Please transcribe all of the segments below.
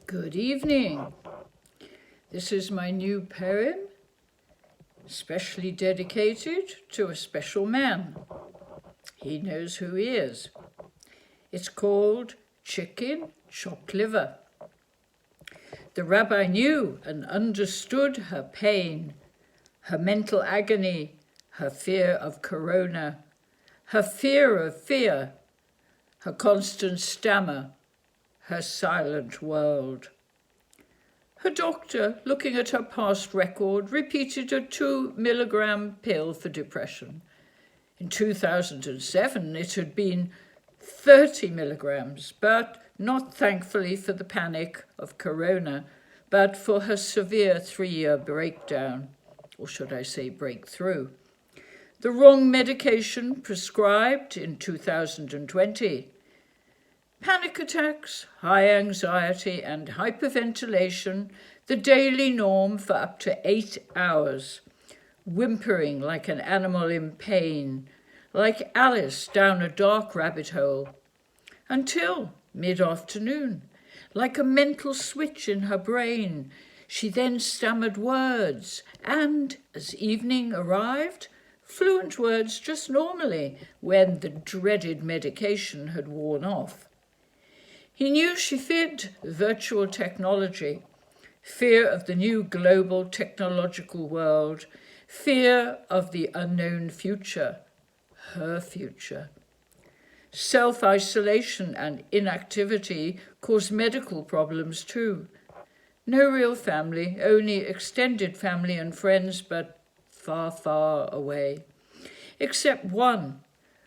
Good evening. This is my new poem, specially dedicated to a special man. He knows who he is. It's called Chicken Chopped Liver. The rabbi knew and understood her pain, her mental agony, her fear of corona, her fear of fear, her constant stammer, her silent world. Her doctor, looking at her past record, repeated a 2-milligram pill for depression. In 2007, it had been 30 milligrams, but not thankfully for the panic of corona, but for her severe 3-year breakdown, or should I say breakthrough. The wrong medication prescribed in 2020. Panic attacks, high anxiety and hyperventilation, the daily norm for up to 8 hours, whimpering like an animal in pain, like Alice down a dark rabbit hole, until mid-afternoon, like a mental switch in her brain, she then stammered words, and as evening arrived, fluent words just normally when the dreaded medication had worn off. He knew she feared virtual technology, fear of the new global technological world, fear of the unknown future, her future. Self-isolation and inactivity caused medical problems too. No real family, only extended family and friends, but far, far away. Except one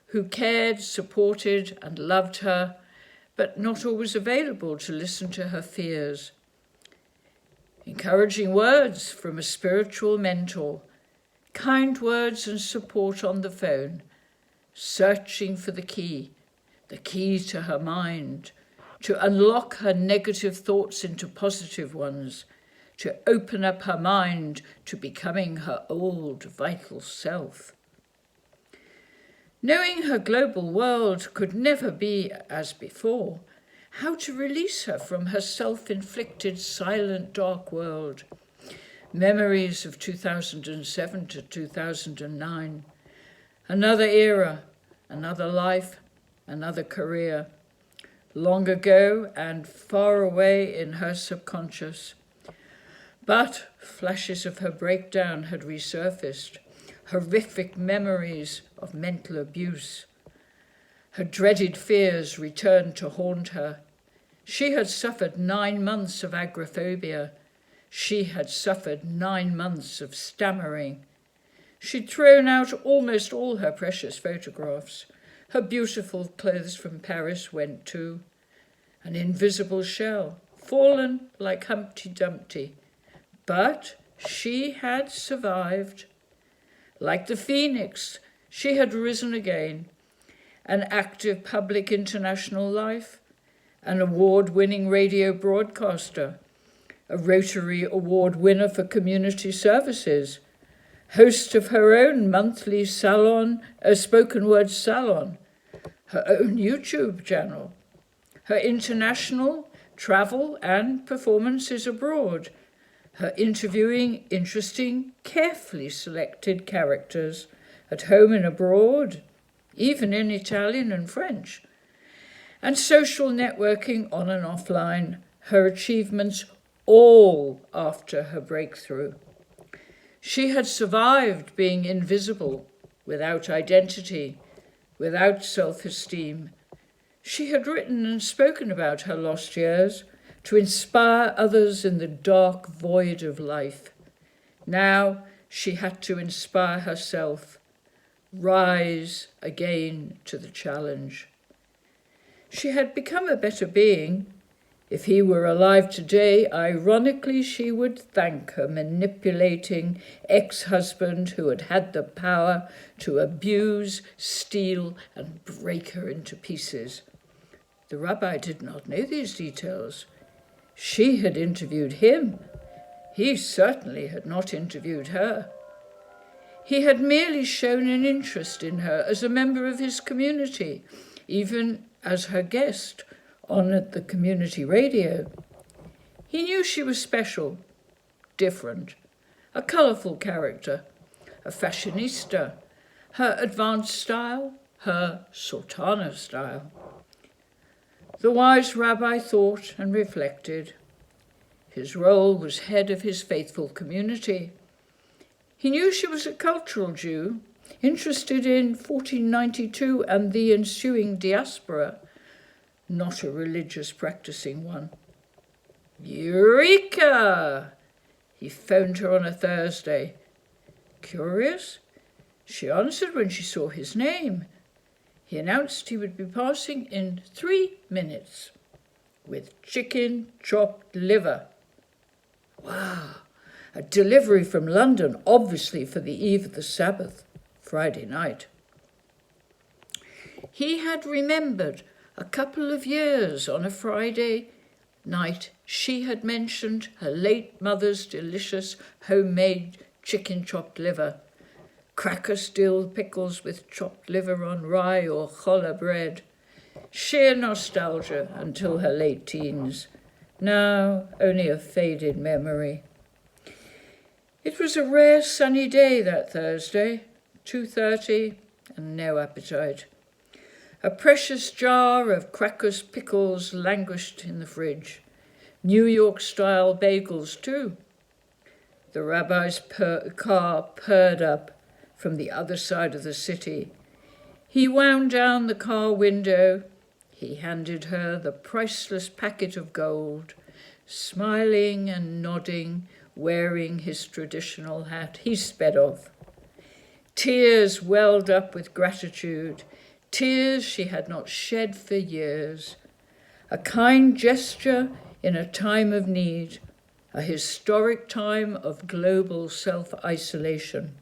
who cared, supported, and loved her, but not always available to listen to her fears. Encouraging words from a spiritual mentor, kind words and support on the phone, searching for the key to her mind, to unlock her negative thoughts into positive ones, to open up her mind to becoming her old vital self. Knowing her global world could never be as before, how to release her from her self-inflicted silent dark world. Memories of 2007 to 2009. Another era, another life, another career. Long ago and far away in her subconscious. But flashes of her breakdown had resurfaced. Horrific memories of mental abuse. Her dreaded fears returned to haunt her. She had suffered 9 months of agoraphobia. She had suffered 9 months of stammering. She'd thrown out almost all her precious photographs. Her beautiful clothes from Paris went too. An invisible shell, fallen like Humpty Dumpty. But she had survived. Like the phoenix, she had risen again, an active public international life, an award-winning radio broadcaster, a Rotary Award winner for community services, host of her own monthly salon, a spoken word salon, her own YouTube channel, her international travel and performances abroad, her interviewing interesting, carefully selected characters at home and abroad, even in Italian and French, and social networking on and offline, her achievements all after her breakthrough. She had survived being invisible, without identity, without self-esteem. She had written and spoken about her lost years, to inspire others in the dark void of life. Now she had to inspire herself, rise again to the challenge. She had become a better being. If he were alive today, ironically, she would thank her manipulating ex-husband who had had the power to abuse, steal, and break her into pieces. The rabbi did not know these details. She had interviewed him. He certainly had not interviewed her. He had merely shown an interest in her as a member of his community, even as her guest on the community radio. He knew she was special, different, a colourful character, a fashionista, her advanced style, her sultana style. The wise rabbi thought and reflected. His role was head of his faithful community. He knew she was a cultural Jew, interested in 1492 and the ensuing diaspora, not a religious practicing one. Eureka! He phoned her on a Thursday. Curious? She answered when she saw his name. He announced he would be passing in 3 minutes with chicken chopped liver. Wow! A delivery from London, obviously for the eve of the Sabbath, Friday night. He had remembered a couple of years on a Friday night she had mentioned her late mother's delicious homemade chicken chopped liver, crackers, dill pickles with chopped liver on rye or challah bread. Sheer nostalgia until her late teens. Now only a faded memory. It was a rare sunny day that Thursday, 2:30, and no appetite. A precious jar of crackers, pickles languished in the fridge. New York-style bagels, too. The rabbi's car purred up from the other side of the city. He wound down the car window. He handed her the priceless packet of gold, smiling and nodding, wearing his traditional hat. He sped off. Tears welled up with gratitude, tears she had not shed for years. A kind gesture in a time of need, a historic time of global self-isolation.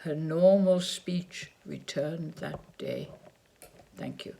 Her normal speech returned that day. Thank you.